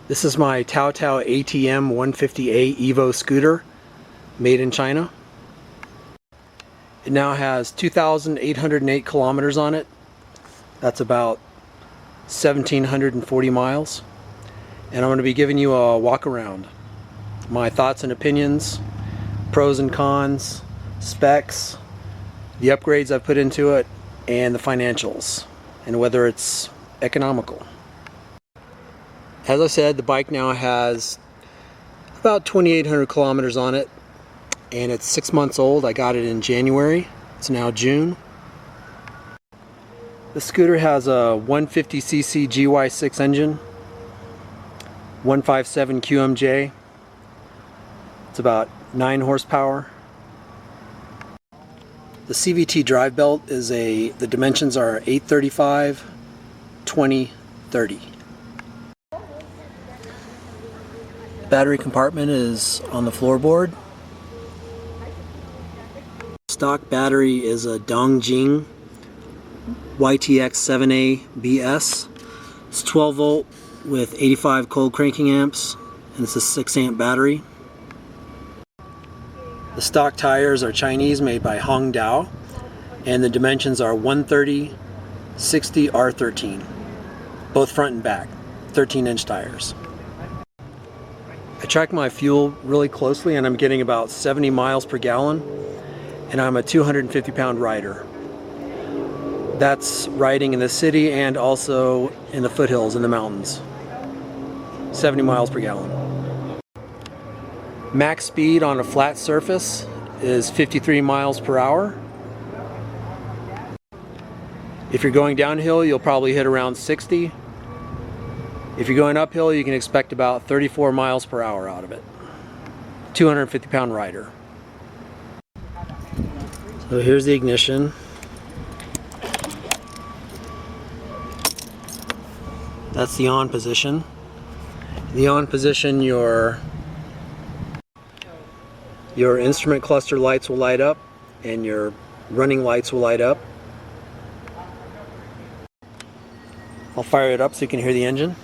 This is my Taotao ATM150-A Evo scooter, made in China. It now has 2,808 kilometers on it. That's about 1,740 miles. And I'm going to be giving you a walk around. My thoughts and opinions, pros and cons, specs, the upgrades I've put into it, and the financials, and whether it's economical. As I said, the bike now has about 2,800 kilometers on it, and it's 6 months old. I got it in January. It's now June. The scooter has a 150cc GY6 engine, 157 QMJ. It's about 9 horsepower. The CVT drive belt is the dimensions are 835, 20, 30. Battery compartment is on the floorboard. Stock battery is a Dongjing YTX7A BS. It's 12 volt with 85 cold cranking amps, and it's a 6 amp battery. The stock tires are Chinese, made by Hongdao, and the dimensions are 130, 60, R13. Both front and back, 13-inch tires. I track my fuel really closely, and I'm getting about 70 miles per gallon, and I'm a 250-pound rider. That's riding in the city and also in the foothills in the mountains. 70 miles per gallon. Max speed on a flat surface is 53 miles per hour. If you're going downhill, you'll probably hit around 60. If you're going uphill, you can expect about 34 miles per hour out of it. 250-pound rider. So here's the ignition. That's the on position. In the on position, your instrument cluster lights will light up and your running lights will light up. I'll fire it up so you can hear the engine.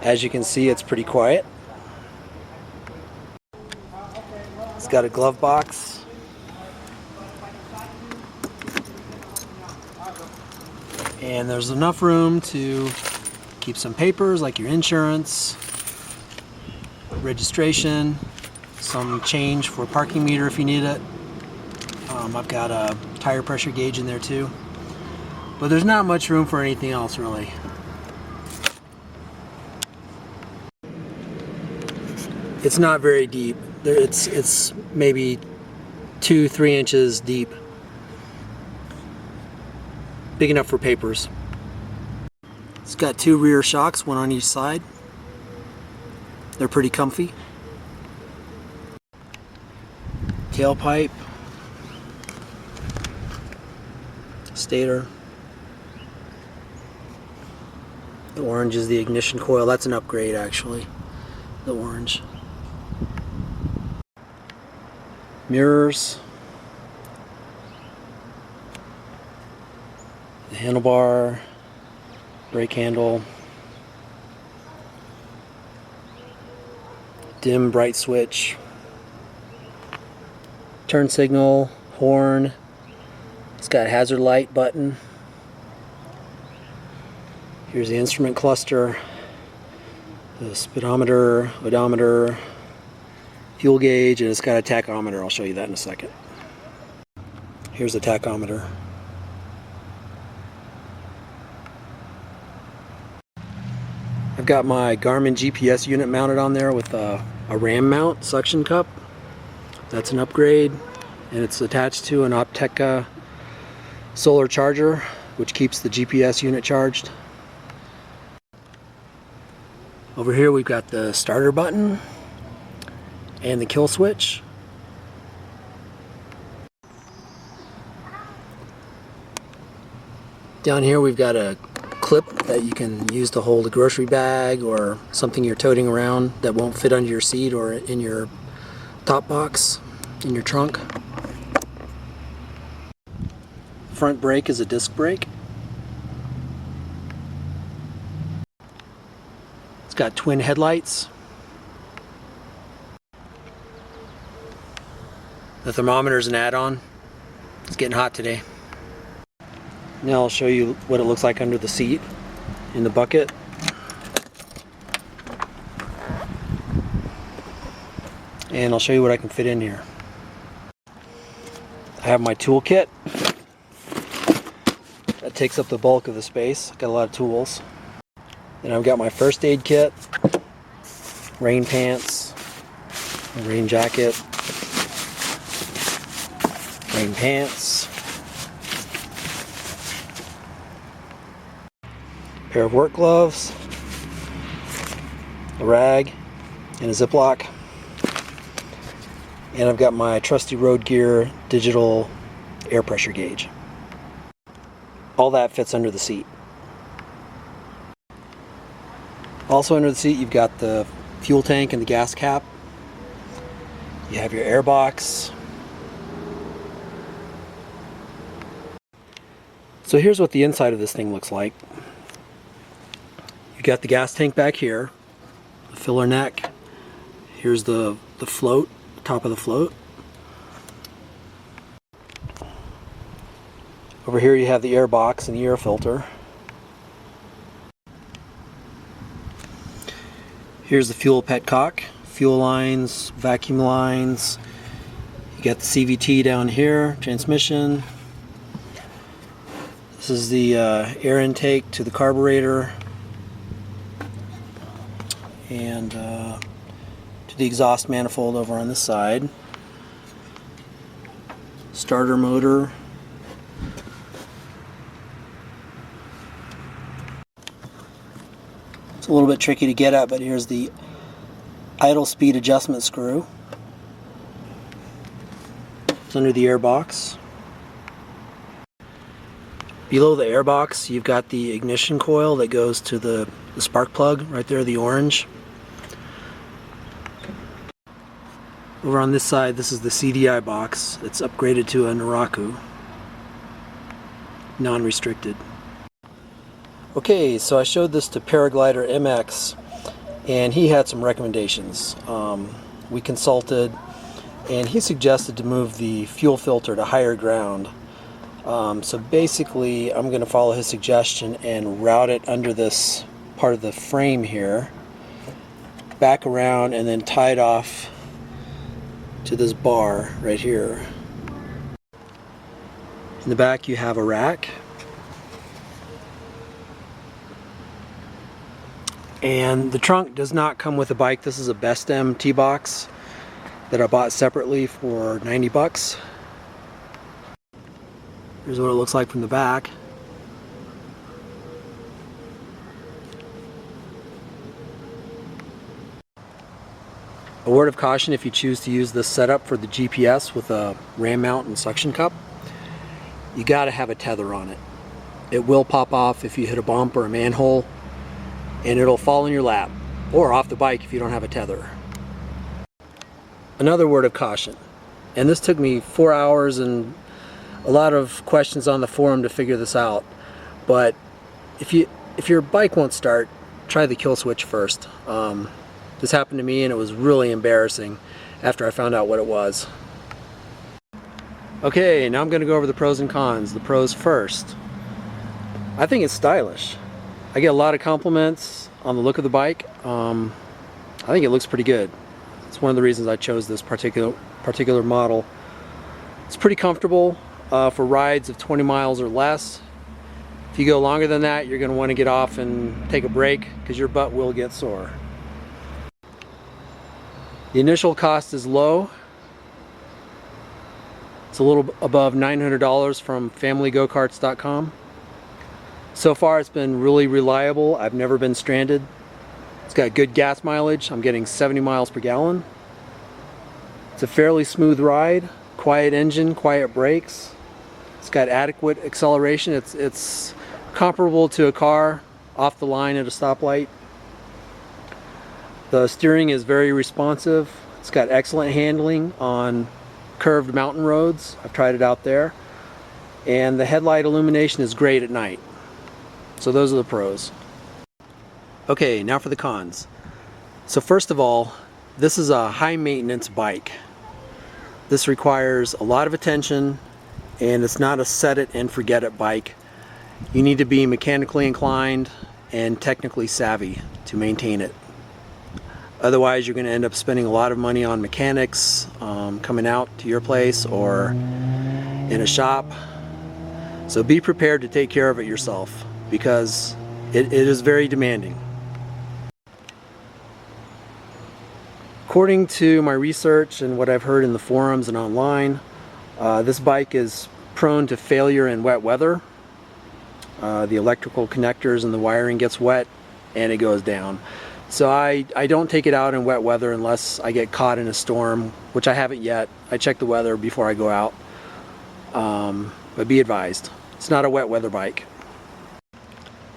As you can see, it's pretty quiet. It's got a glove box. And there's enough room to keep some papers like your insurance, registration, some change for a parking meter if you need it. I've got a tire pressure gauge in there too. But there's not much room for anything else really. It's not very deep. It's maybe 2-3 inches deep. Big enough for papers. It's got 2 rear shocks, one on each side. They're pretty comfy. Tailpipe. Stator. The orange is the ignition coil. That's an upgrade actually. The orange. Mirrors, the handlebar, brake handle, dim bright switch, turn signal, horn. It's got a hazard light button. Here's the instrument cluster, the speedometer, odometer, fuel gauge, and it's got a tachometer. I'll show you that in a second. Here's the tachometer. I've got my Garmin GPS unit mounted on there with a ram mount suction cup. That's an upgrade, and it's attached to an Opteca solar charger, which keeps the GPS unit charged. Over here we've got the starter button and the kill switch. Down here we've got a clip that you can use to hold a grocery bag or something you're toting around that won't fit under your seat or in your top box, in your trunk. Front brake is a disc brake. It's got twin headlights. The thermometer is an add-on. It's getting hot today. Now I'll show you what it looks like under the seat in the bucket. And I'll show you what I can fit in here. I have my tool kit. That takes up the bulk of the space. Got a lot of tools. Then I've got my first aid kit, rain pants, a rain jacket, rain pants, pair of work gloves, a rag, and a Ziploc. And I've got my trusty Road Gear digital air pressure gauge. All that fits under the seat. Also under the seat you've got the fuel tank and the gas cap. You have your air box. So here's what the inside of this thing looks like. You got the gas tank back here, the filler neck. Here's the float, the top of the float. Over here you have the air box and the air filter. Here's the fuel petcock, fuel lines, vacuum lines. You got the CVT down here, transmission. This is the air intake to the carburetor and to the exhaust manifold over on this side. Starter motor. It's a little bit tricky to get at, but here's the idle speed adjustment screw. It's under the air box. Below the air box you've got the ignition coil that goes to the spark plug right there, the orange. Over on this side, this is the CDI box. It's upgraded to a Naraku, non-restricted. Okay, so I showed this to Paraglider MX and he had some recommendations. We consulted and he suggested to move the fuel filter to higher ground. So basically I'm going to follow his suggestion and route it under this part of the frame here, back around, and then tie it off to this bar right here. In the back you have a rack. And the trunk does not come with a bike. This is a Bestem T-Box that I bought separately for 90 bucks. Here's what it looks like from the back. A word of caution if you choose to use this setup for the GPS with a ram mount and suction cup, you gotta have a tether on it. It will pop off if you hit a bump or a manhole, and it'll fall in your lap or off the bike if you don't have a tether. Another word of caution, and this took me 4 hours and a lot of questions on the forum to figure this out, but if your bike won't start, try the kill switch first. This happened to me and it was really embarrassing after I found out what it was. Okay, now I'm going to go over the pros and cons. The pros first. I think it's stylish. I get a lot of compliments on the look of the bike. I think it looks pretty good. It's one of the reasons I chose this particular model. It's pretty comfortable for rides of 20 miles or less. If you go longer than that, you're going to want to get off and take a break because your butt will get sore. The initial cost is low. It's a little above $900 from familygokarts.com. So far it's been really reliable. I've never been stranded. It's got good gas mileage. I'm getting 70 miles per gallon. It's a fairly smooth ride, quiet engine, quiet brakes. It's got adequate acceleration. It's comparable to a car off the line at a stoplight. The steering is very responsive. It's got excellent handling on curved mountain roads. I've tried it out there. And the headlight illumination is great at night. So those are the pros. Okay, now for the cons. So first of all, this is a high maintenance bike. This requires a lot of attention, and it's not a set it and forget it bike. You need to be mechanically inclined and technically savvy to maintain it. Otherwise, you're going to end up spending a lot of money on mechanics coming out to your place or in a shop. So be prepared to take care of it yourself, because it is very demanding. According to my research and what I've heard in the forums and online, this bike is prone to failure in wet weather. The electrical connectors and the wiring gets wet and it goes down. So I don't take it out in wet weather unless I get caught in a storm, which I haven't yet. I check the weather before I go out. But be advised, it's not a wet weather bike.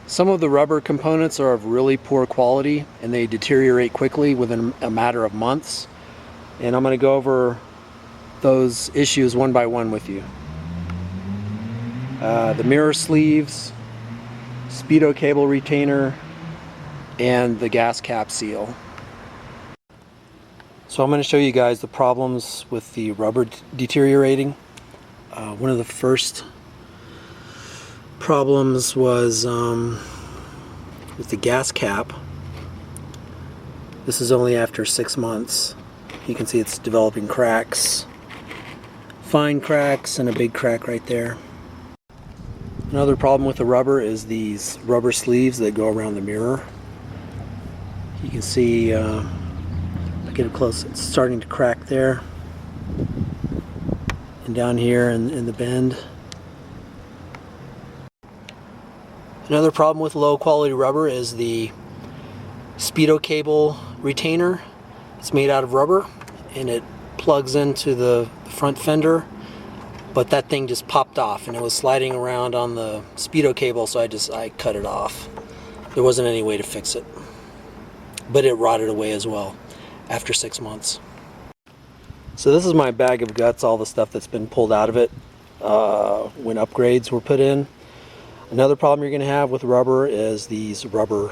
Some of the rubber components are of really poor quality and they deteriorate quickly within a matter of months. And I'm going to go over those issues one by one with you. The mirror sleeves, Speedo cable retainer, and the gas cap seal. So I'm going to show you guys the problems with the rubber deteriorating. One of the first problems was with the gas cap. This is only after 6 months. You can see it's developing cracks, fine cracks, and a big crack right there. Another problem with the rubber is these rubber sleeves that go around the mirror. You can see, I'll get it close, it's starting to crack there. And down here in the bend. Another problem with low quality rubber is the Speedo cable retainer. It's made out of rubber and it plugs into the front fender, but that thing just popped off and it was sliding around on the Speedo cable, so I cut it off. There wasn't any way to fix it, but it rotted away as well after 6 months. So this is my bag of guts, all the stuff that's been pulled out of it when upgrades were put in. Another problem you're going to have with rubber is these rubber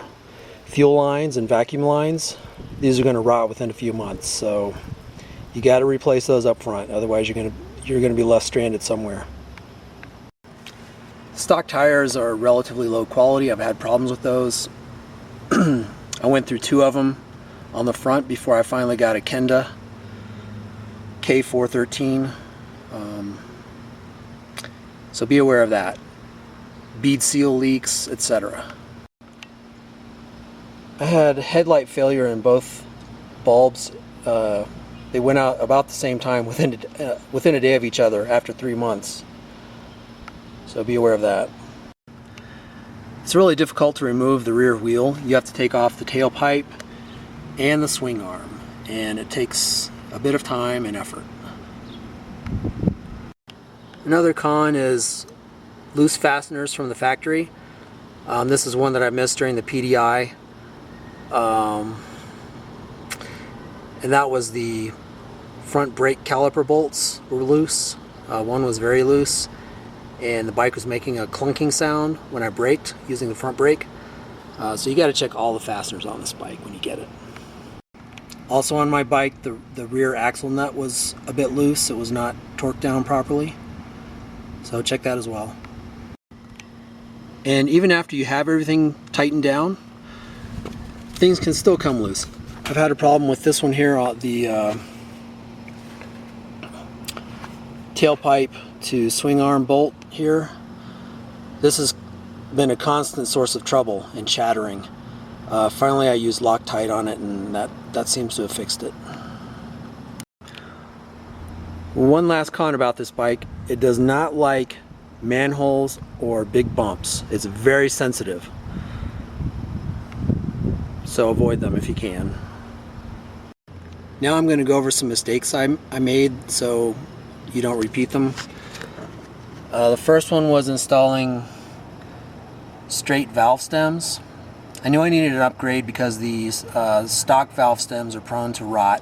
fuel lines and vacuum lines. These are going to rot within a few months, so you got to replace those up front. Otherwise, you're going to be left stranded somewhere. Stock tires are relatively low quality. I've had problems with those. I went through 2 of them on the front before I finally got a Kenda K413. So be aware of that. Bead seal leaks, etc. I had headlight failure in both bulbs. They went out about the same time within a day of each other after 3 months. So be aware of that. It's really difficult to remove the rear wheel. You have to take off the tailpipe and the swing arm, and it takes a bit of time and effort. Another con is loose fasteners from the factory. This is one that I missed during the PDI. And that was the front brake caliper bolts were loose. One was very loose, and the bike was making a clunking sound when I braked using the front brake. So you got to check all the fasteners on this bike when you get it. Also on my bike, the rear axle nut was a bit loose. It was not torqued down properly. So check that as well. And even after you have everything tightened down, things can still come loose. I've had a problem with this one here, the tailpipe to swing arm bolt here. This has been a constant source of trouble and chattering. Finally I used Loctite on it, and that seems to have fixed it. One last con about this bike: it does not like manholes or big bumps. It's very sensitive. so avoid them if you can. Now I'm going to go over some mistakes I made so you don't repeat them. The first one was installing straight valve stems. I knew I needed an upgrade because these stock valve stems are prone to rot,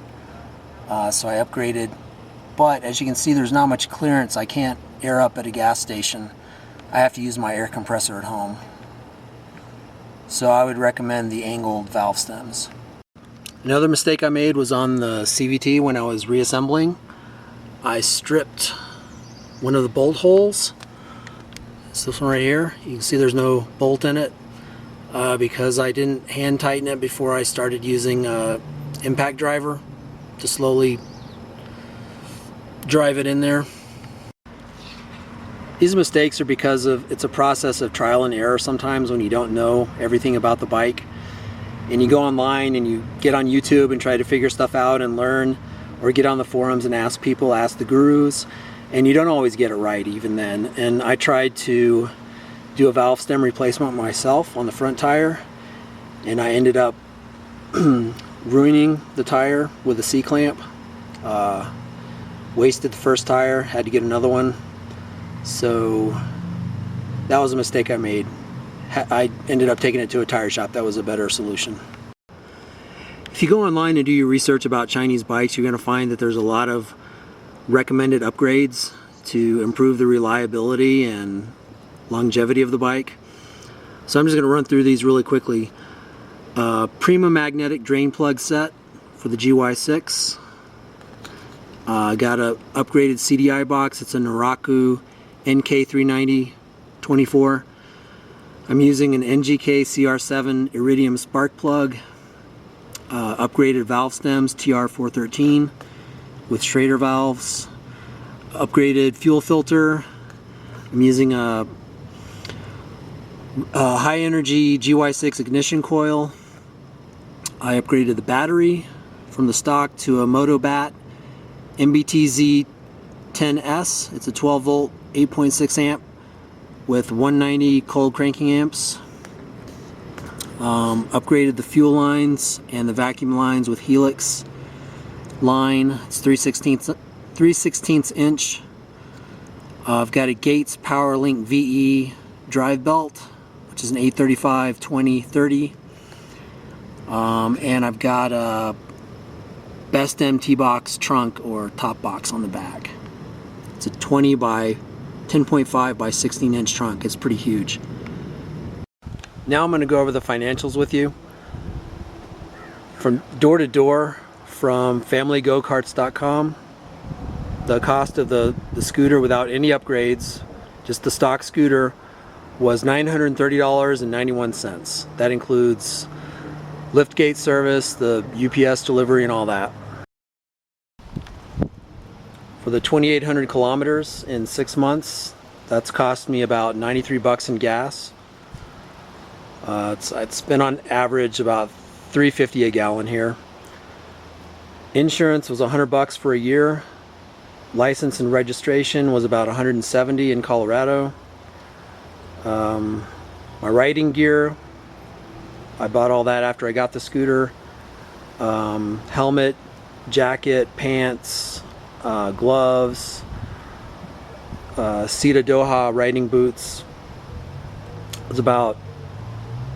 so I upgraded. But as you can see, there's not much clearance. I can't air up at a gas station. I have to use my air compressor at home. So I would recommend the angled valve stems. Another mistake I made was on the CVT when I was reassembling. I stripped one of the bolt holes. It's this one right here. You can see there's no bolt in it because I didn't hand tighten it before I started using impact driver to slowly drive it in there. These mistakes are because it's a process of trial and error sometimes when you don't know everything about the bike. And you go online and you get on YouTube and try to figure stuff out and learn, or get on the forums and ask people, ask the gurus, and you don't always get it right even then. And I tried to do a valve stem replacement myself on the front tire, and I ended up ruining the tire with a C-clamp. Wasted the first tire, had to get another one. So that was a mistake I made. I ended up taking it to a tire shop. That was a better solution. If you go online and do your research about Chinese bikes, you're going to find that there's a lot of recommended upgrades to improve the reliability and longevity of the bike. So I'm just going to run through these really quickly. Prima magnetic drain plug set for the GY6. Got a upgraded CDI box. It's a Naraku NK390-24. I'm using an NGK CR7 Iridium spark plug. Upgraded valve stems TR413 with Schrader valves. Upgraded fuel filter. I'm using a high energy GY6 ignition coil. I upgraded the battery from the stock to a Motobat MBTZ 10S. It's a 12 volt 8.6 amp with 190 cold cranking amps. Upgraded the fuel lines and the vacuum lines with Helix line. It's 3/16 inch. I've got a Gates PowerLink VE drive belt, which is an 835/20/30. And I've got a Best MT box trunk or top box on the back. It's a 20 by 10.5 by 16 inch trunk. It's pretty huge. Now I'm going to go over the financials with you. From door to door, from FamilyGoKarts.com, the cost of the scooter without any upgrades, just the stock scooter, was $930.91. That includes liftgate service, the UPS delivery, and all that. For the 2,800 kilometers in 6 months, that's cost me about 93 bucks in gas. It's been on average about $3.50 a gallon here. Insurance was 100 bucks for a year. License and registration was about 170 in Colorado. My riding gear, I bought all that after I got the scooter. Helmet, jacket, pants, gloves, Sita Doha riding boots. It was about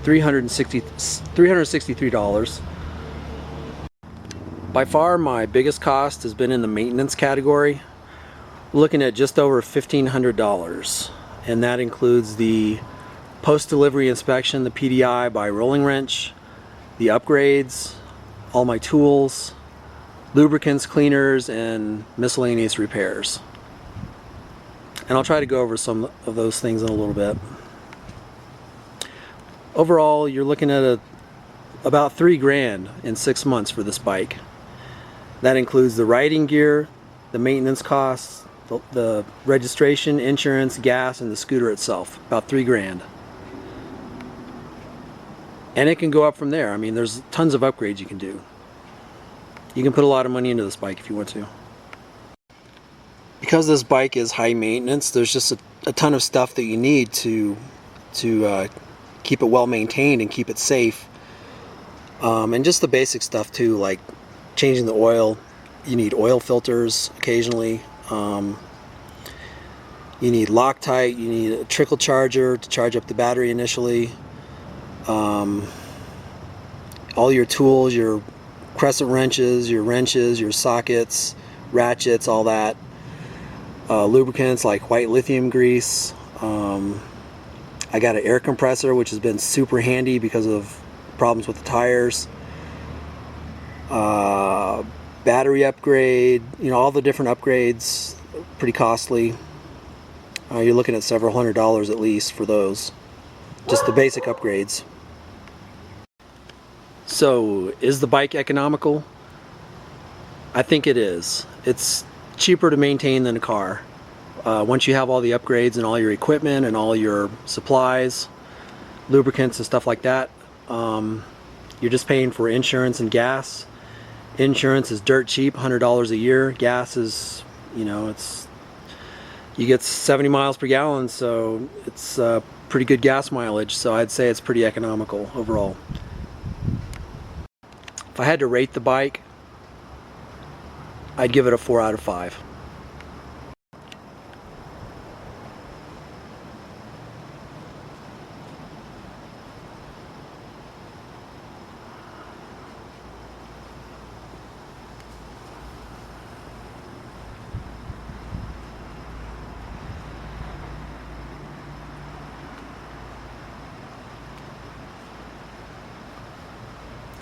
$363. By far my biggest cost has been in the maintenance category. We're looking at just over $1,500, and that includes the post-delivery inspection, the PDI by Rolling Wrench, the upgrades, all my tools, lubricants, cleaners, and miscellaneous repairs. And I'll try to go over some of those things in a little bit. Overall, you're looking at about $3,000 in 6 months for this bike. That includes the riding gear, the maintenance costs, the registration, insurance, gas, and the scooter itself. About $3,000. And it can go up from there. I mean, there's tons of upgrades you can do. You can put a lot of money into this bike if you want to. Because this bike is high maintenance, there's just a ton of stuff that you need to keep it well maintained and keep it safe. And just the basic stuff too, like changing the oil. You need oil filters occasionally. You need Loctite. You need a trickle charger to charge up the battery initially. All your tools, your crescent wrenches, your sockets, ratchets, all that. Lubricants like white lithium grease. I got an air compressor, which has been super handy because of problems with the tires. Battery upgrade, you know, all the different upgrades, pretty costly. You're looking at several $100s at least for those. Just the basic upgrades. So, is the bike economical? I think it is. It's cheaper to maintain than a car. Once you have all the upgrades and all your equipment and all your supplies, lubricants and stuff like that, you're just paying for insurance and gas. Insurance is dirt cheap, $100 a year. Gas is, you know, you get 70 miles per gallon, so it's pretty good gas mileage. So I'd say it's pretty economical overall. If I had to rate the bike, I'd give it a 4 out of 5.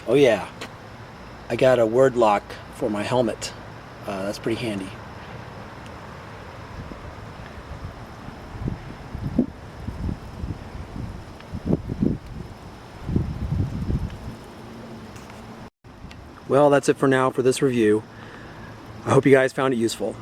Oh yeah, I got a word lock for my helmet. That's pretty handy. Well, that's it for now for this review. I hope you guys found it useful.